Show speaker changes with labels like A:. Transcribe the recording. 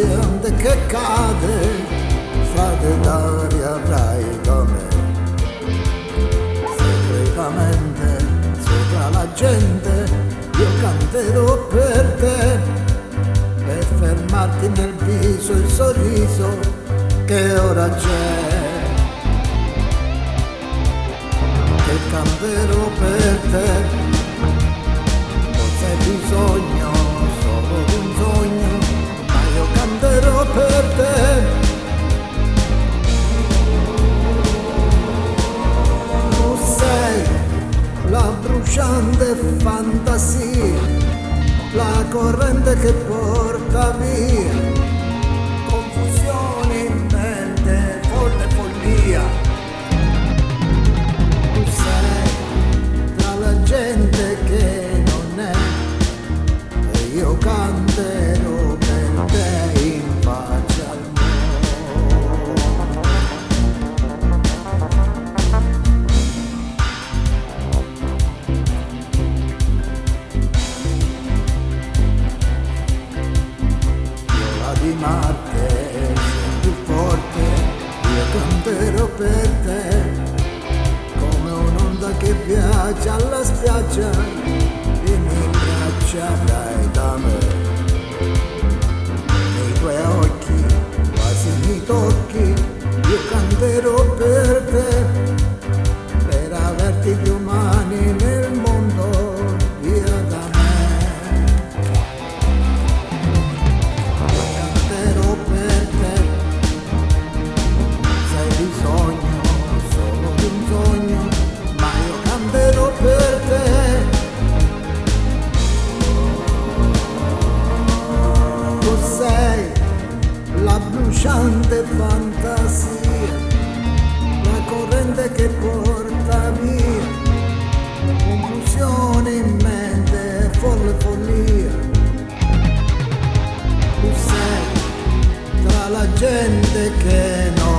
A: corrente che cade, strade d'aria avrai da me. Segretamente sopra la gente io canterò per te, per fermarti nel viso il sorriso che ora c'è. Che canterò per te, forse hai bisogno solo di un sogno, ma io canterò per te. Tu sei la bruciante fantasia, la corrente che porta via confusione in mente, folle follia. Tu sei tra la gente che non è, e io canterò per te in pace al mondo. Viola di Marte, sei più forte, io canterò per te, come un'onda che viaggia alla spiaggia, le mie braccia avrai da me. Nei tuoi occhi quasi mi tocchi, io canterò per te, per averti più mani nel mondo, via da me. Io canterò per te, se hai bisogno solo di un sogno, ma io canterò per te. Tu sei la bruciante fantasia, la corrente che porta via confusione in mente, folle follia. Tu sei tra la gente che non